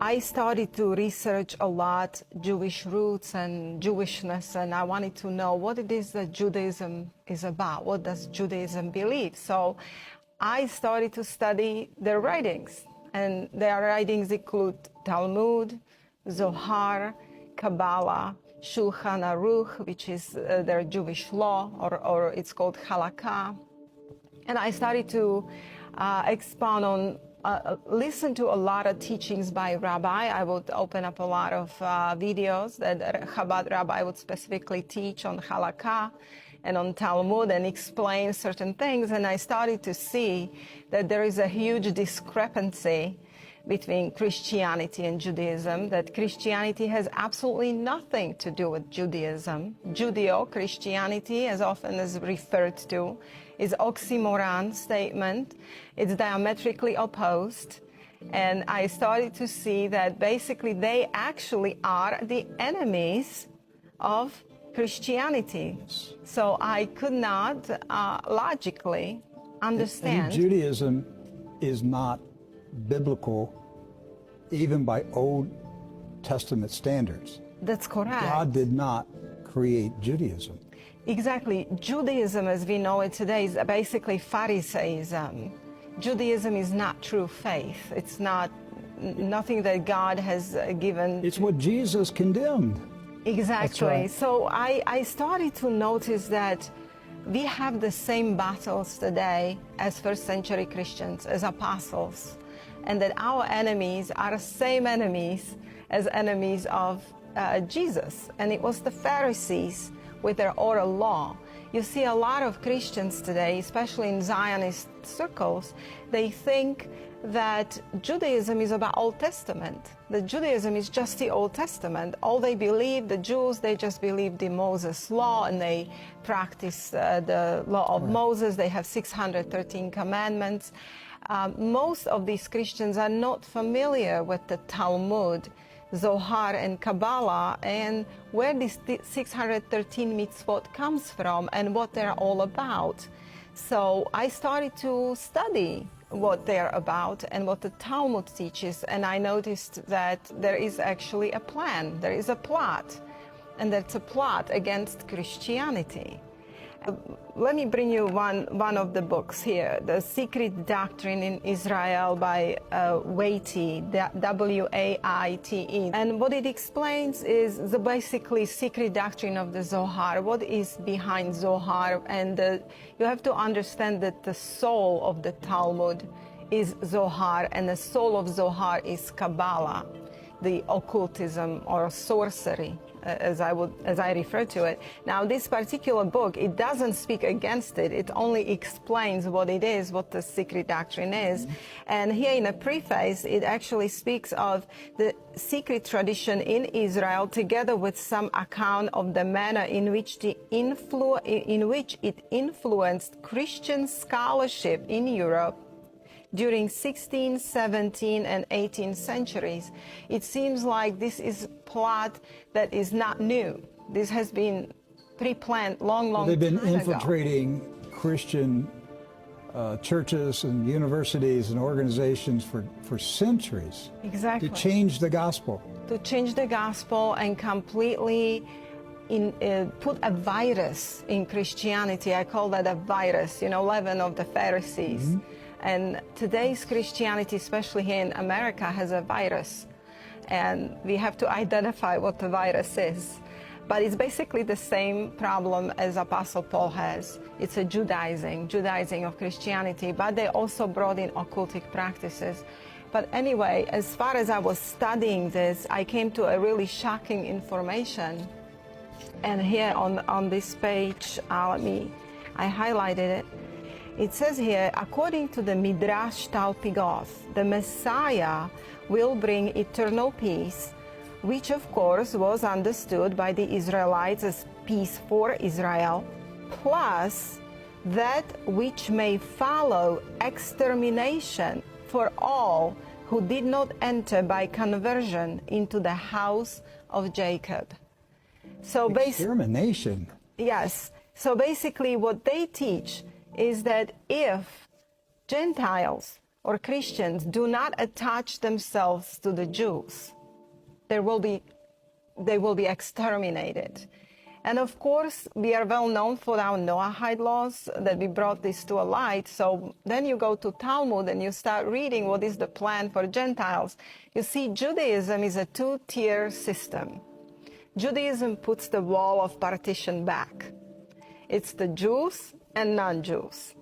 I started to research a lot Jewish roots and Jewishness, and I wanted to know what it is that Judaism is about. What does Judaism believe? So I started to study their writings, and their writings include Talmud, Zohar, Kabbalah, Shulchan Aruch, which is their Jewish law, or it's called Halakha. And I started to expound on listen to a lot of teachings by rabbi. I would open up a lot of videos that Chabad rabbi would specifically teach on halakha and on Talmud and explain certain things. And I started to see that there is a huge discrepancy between Christianity and Judaism, that Christianity has absolutely nothing to do with Judaism. Judeo-Christianity, as often as referred to, is oxymoron statement. It's diametrically opposed. And I started to see that basically they actually are the enemies of Christianity. So I could not logically understand. And Judaism is not biblical even by Old Testament standards. That's correct. God did not create Judaism. Exactly. Judaism, as we know it today, is basically Pharisaism. Judaism is not true faith. It's not nothing that God has given. It's what Jesus condemned. Exactly. Right. So I started to notice that we have the same battles today as first century Christians, as apostles, and that our enemies are the same enemies as enemies of Jesus. And it was the Pharisees with their oral law. You see a lot of Christians today, especially in Zionist circles, they think that Judaism is about Old Testament, that Judaism is just the Old Testament. All they believe, the Jews, they just believe the Moses law, and they practice the law of Moses. They have 613 commandments. Most of these Christians are not familiar with the Talmud, Zohar and Kabbalah, and where this 613 mitzvot comes from and what they're all about. So I started to study what they're about and what the Talmud teaches, and I noticed that there is actually a plan, there is a plot, and that's a plot against Christianity. Let me bring you one of the books here, The Secret Doctrine in Israel by Waite, W-A-I-T-E. And what it explains is the basically secret doctrine of the Zohar, what is behind Zohar. And you have to understand that the soul of the Talmud is Zohar, and the soul of Zohar is Kabbalah, the occultism or sorcery, as I refer to it. Now, this particular book, it doesn't speak against it. It only explains what it is, what the secret doctrine is. And here in a preface, it actually speaks of the secret tradition in Israel, together with some account of the manner in which it influenced Christian scholarship in Europe during 16th, 17th, and 18th centuries. It seems like this is a plot that is not new. This has been pre-planned long time ago. They've been infiltrating Christian churches and universities and organizations for centuries. Exactly. To change the gospel. To change the gospel and completely put a virus in Christianity. I call that a virus, leaven of the Pharisees. Mm-hmm. And today's Christianity, especially here in America, has a virus. And we have to identify what the virus is. But it's basically the same problem as Apostle Paul has. It's a Judaizing of Christianity, but they also brought in occultic practices. But anyway, as far as I was studying this, I came to a really shocking information. And here on this page, I highlighted it. It says here, according to the Midrash Talpigoth, the Messiah will bring eternal peace, which of course was understood by the Israelites as peace for Israel, plus that which may follow extermination for all who did not enter by conversion into the house of Jacob. So extermination? Yes. So basically what they teach is that if Gentiles or Christians do not attach themselves to the Jews, they will be exterminated. And of course, we are well known for our Noahide laws, that we brought this to a light. So then you go to Talmud and you start reading what is the plan for Gentiles. You see, Judaism is a two-tier system. Judaism puts the wall of partition back. It's the Jews and non-Jews.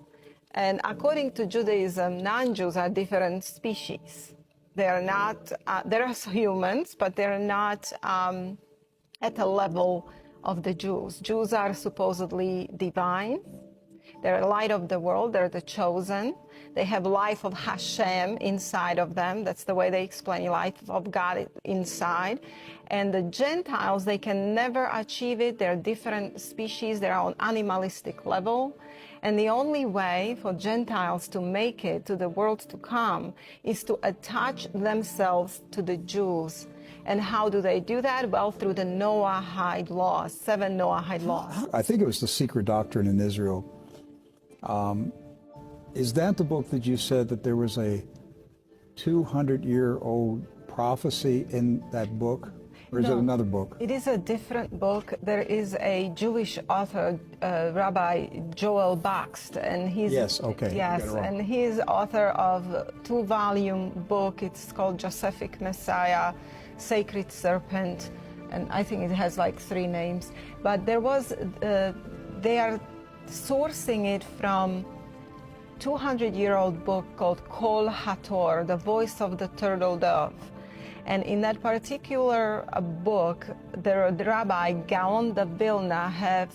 And according to Judaism, non-Jews are different species. They are not, they're humans, but they're not at the level of the Jews. Jews are supposedly divine. They're the light of the world. They're the chosen. They have life of Hashem inside of them. That's the way they explain life of God inside. And the Gentiles, they can never achieve it. They're different species. They're on animalistic level. And the only way for Gentiles to make it to the world to come is to attach themselves to the Jews. And how do they do that? Well, through the Noahide laws, 7 Noahide laws. I think it was the Secret Doctrine in Israel. Is that the book that you said that there was a 200-year-old prophecy in that book? Or is it another book? It is a different book. There is a Jewish author, Rabbi Joel Bakst, and he's yes, okay, yes, and he's author of a 2-volume book. It's called Josephic Messiah, Sacred Serpent, and I think it has like 3 names. But there was, they are sourcing it from 200-year-old book called Kol Hator, The Voice of the Turtle Dove. And in that particular book, the Rabbi Gaon de Vilna have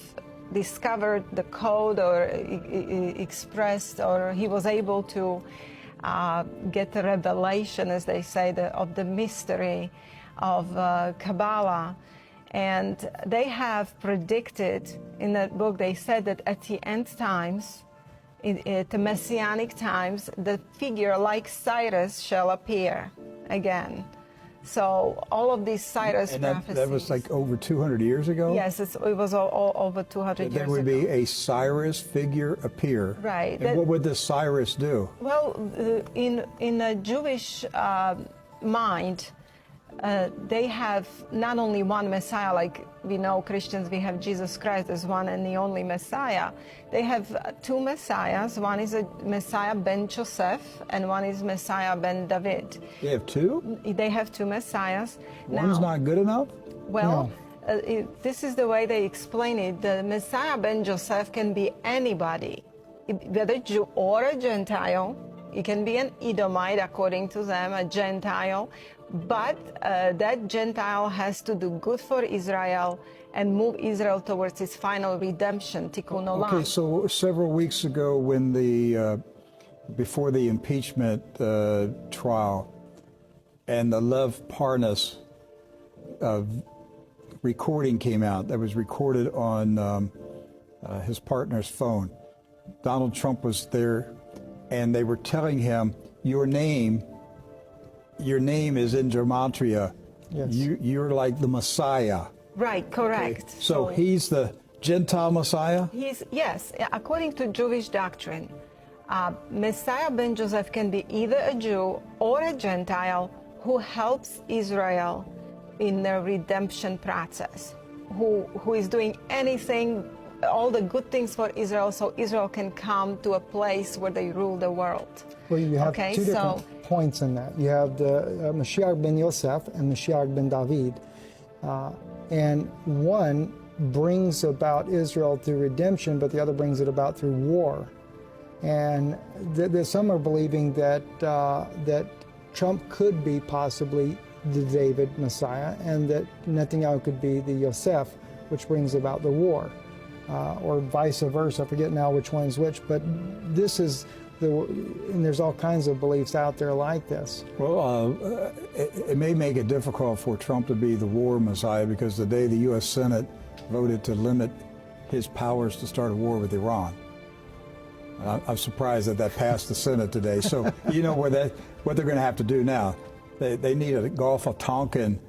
discovered the code, or expressed, or he was able to get the revelation, as they say, of the mystery of Kabbalah. And they have predicted in that book, they said that at the end times, at the Messianic times, the figure like Cyrus shall appear again. So all of these Cyrus prophecies. That was like over 200 years ago? Yes, it was all over 200 years ago. There would be a Cyrus figure appear. Right. And what would this Cyrus do? Well, in a Jewish mind, they have not only one Messiah, like we know Christians, we have Jesus Christ as one and the only Messiah. They have 2 Messiahs. One is a Messiah ben Joseph, and one is Messiah ben David. They have 2? They have 2 Messiahs. One's not good enough? Well, this is the way they explain it. The Messiah ben Joseph can be anybody, whether Jew or a Gentile. It can be an Edomite, according to them, a Gentile. But that Gentile has to do good for Israel and move Israel towards its final redemption, tikkun olam. Okay, so several weeks ago, when before the impeachment trial, and the Lev Parnas recording came out that was recorded on his partner's phone. Donald Trump was there, and they were telling him, your name is in gematria. Yes. You're like the Messiah. Right, correct. Okay. So he's the Gentile Messiah? Yes, according to Jewish doctrine, Messiah ben Joseph can be either a Jew or a Gentile who helps Israel in their redemption process, who is doing anything, all the good things for Israel, so Israel can come to a place where they rule the world. Well, you have 2 different points in that. You have the Mashiach ben Yosef and Mashiach ben David, and one brings about Israel through redemption, but the other brings it about through war. And some are believing that that Trump could be possibly the David Messiah, and that Netanyahu could be the Yosef, which brings about the war, or vice versa. I forget now which one is which, but this is and there's all kinds of beliefs out there like this. Well, it may make it difficult for Trump to be the war Messiah, because the day the U.S. Senate voted to limit his powers to start a war with Iran. I'm surprised that passed the Senate today. So you know what they're going to have to do now. They need a Gulf of Tonkin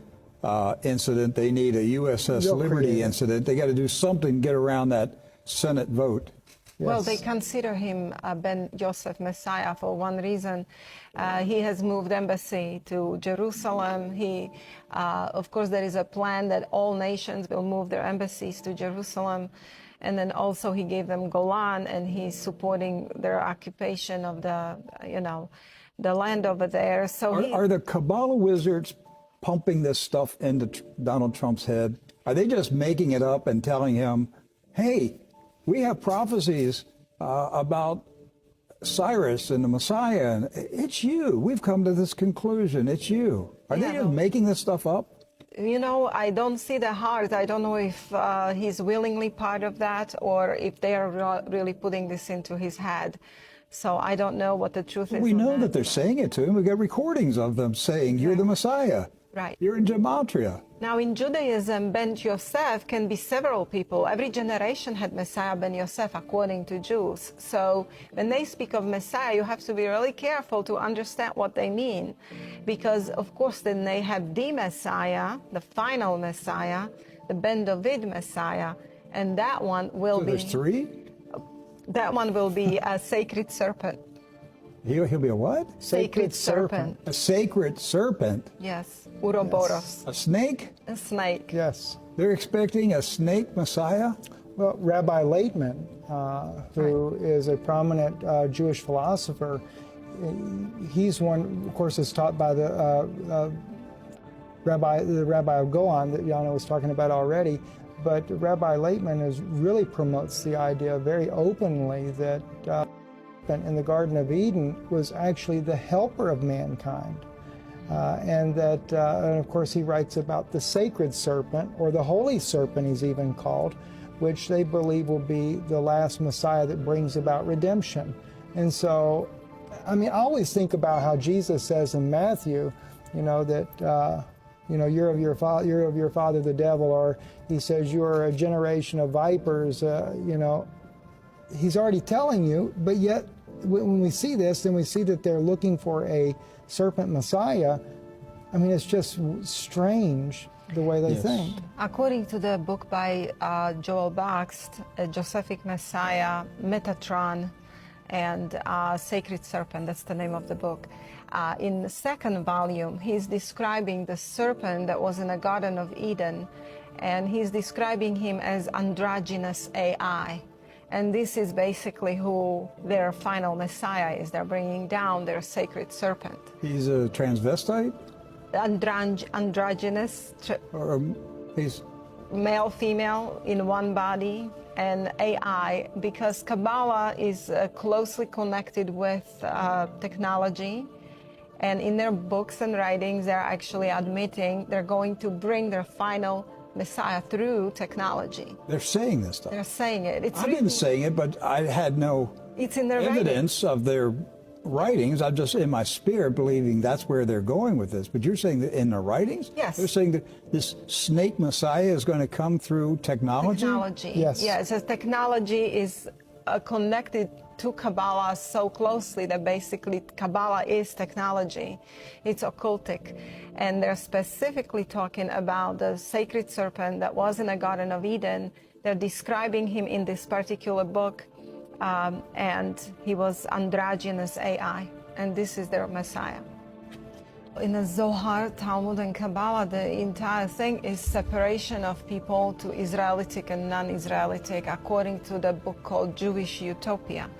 incident. They need a USS Liberty incident. They got to do something to get around that Senate vote. Well, they consider him Ben Joseph Messiah for one reason. He has moved embassy to Jerusalem. Of course, there is a plan that all nations will move their embassies to Jerusalem. And then also he gave them Golan, and he's supporting their occupation of the land over there. So are the Kabbalah wizards pumping this stuff into Donald Trump's head? Are they just making it up and telling him, hey, we have prophecies about Cyrus and the Messiah, and it's you. We've come to this conclusion. It's you. Are they just making this stuff up? I don't see the heart. I don't know if he's willingly part of that or if they are really putting this into his head. So I don't know what the truth is. We know that they're saying it to him. We've got recordings of them saying, you're the Messiah. Right. You're in Gematria. Now, in Judaism, Ben Yosef can be several people. Every generation had Messiah Ben Yosef, according to Jews. So when they speak of Messiah, you have to be really careful to understand what they mean. Because, of course, then they have the Messiah, the final Messiah, the Ben David Messiah, and that one will be... There's three? That one will be a sacred serpent. He'll be a what? Sacred serpent. A sacred serpent? Yes. Uroboros. A snake? A snake. Yes. They're expecting a snake Messiah? Well, Rabbi Laitman, who is a prominent Jewish philosopher, he's one, of course, is taught by the Rabbi of Golan that Yana was talking about already. But Rabbi Laitman really promotes the idea very openly that in the Garden of Eden was actually the helper of mankind. And of course, he writes about the sacred serpent, or the holy serpent he's even called, which they believe will be the last Messiah that brings about redemption. And so, I mean, I always think about how Jesus says in Matthew, that, you're of your father the devil, or he says you're a generation of vipers, He's already telling you, but yet when we see this, then we see that they're looking for a serpent Messiah. I mean, it's just strange the way they think. According to the book by Joel Baxt, Josephic Messiah, Metatron, and Sacred Serpent, that's the name of the book. In the second volume, he's describing the serpent that was in the Garden of Eden, and he's describing him as androgynous AI. And this is basically who their final Messiah is. They're bringing down their sacred serpent. He's a transvestite? Androgynous. Or he's... Male, female, in one body, and AI, because Kabbalah is closely connected with technology. And in their books and writings, they're actually admitting they're going to bring their final Messiah through technology. They're saying this stuff. They're saying it. I've been saying it, but I had no evidence of their writings. I'm just in my spirit believing that's where they're going with this. But you're saying that in their writings? Yes. They're saying that this snake Messiah is going to come through technology? Technology. Yes. Yes, as technology is connected to Kabbalah so closely that basically Kabbalah is technology. It's occultic. And they're specifically talking about the sacred serpent that was in the Garden of Eden. They're describing him in this particular book, and he was androgynous AI, and this is their Messiah. In the Zohar, Talmud, and Kabbalah, the entire thing is separation of people to Israelitic and non-Israelitic, according to the book called Jewish Utopia.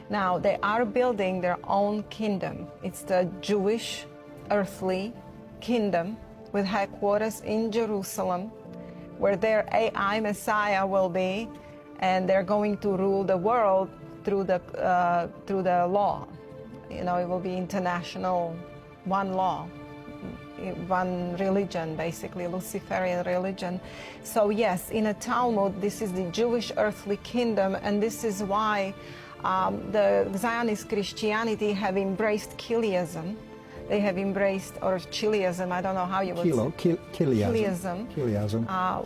Now, they are building their own kingdom. It's the Jewish earthly kingdom with headquarters in Jerusalem, where their AI Messiah will be, and they're going to rule the world through the law. It will be international. One law, one religion, basically, Luciferian religion. So yes, in a Talmud, this is the Jewish earthly kingdom, and this is why the Zionist Christianity have embraced Chiliasm. They have embraced, or Chiliasm, I don't know how you would say. Chiliasm.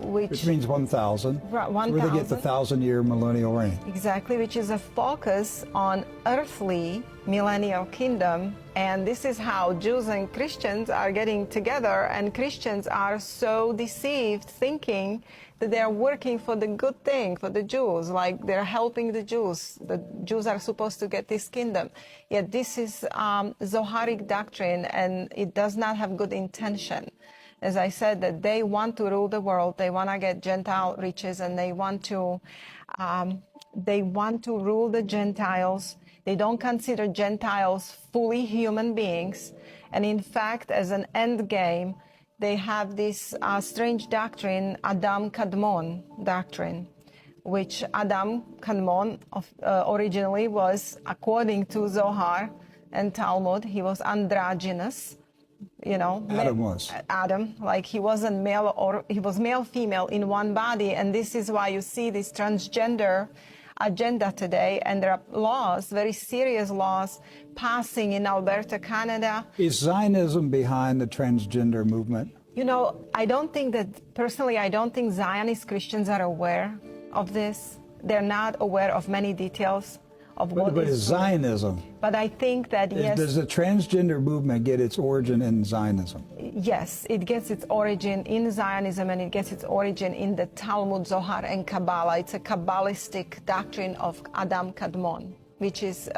Which means 1,000. 1,000. Where they get the 1,000-year millennial reign. Exactly, which is a focus on earthly millennial kingdom And this is how Jews and Christians are getting together, and Christians are so deceived thinking that they are working for the good thing, for the Jews, like they're helping the Jews. The Jews are supposed to get this kingdom. Yet this is Zoharic doctrine, and it does not have good intention. As I said, that they want to rule the world, they want to get Gentile riches, and they want to rule the Gentiles. They don't consider Gentiles fully human beings. And in fact, as an end game, they have this strange doctrine, Adam Kadmon doctrine, which Adam Kadmon originally was, according to Zohar and Talmud, he was androgynous. You know, Adam, like he wasn't male, or he was male, female in one body. And this is why you see this transgender agenda today, and there are laws, very serious laws, passing in Alberta, Canada. Is Zionism behind the transgender movement? You know, I don't think that, personally, I don't think Zionist Christians are aware of this. They're not aware of many details of what But it's Zionism. But I think that, yes. Does the transgender movement get its origin in Zionism? Yes, it gets its origin in Zionism, and it gets its origin in the Talmud, Zohar, and Kabbalah. It's a Kabbalistic doctrine of Adam Kadmon, which is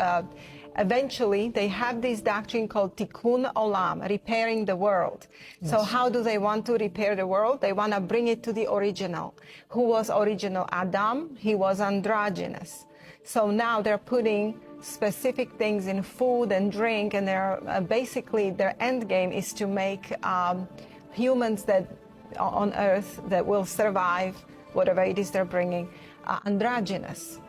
eventually they have this doctrine called Tikkun Olam, repairing the world. Yes. So how do they want to repair the world? They want to bring it to the original. Who was original Adam? He was androgynous. So now they're putting specific things in food and drink, and they're basically their end game is to make humans that on earth that will survive whatever it is they're bringing androgynous.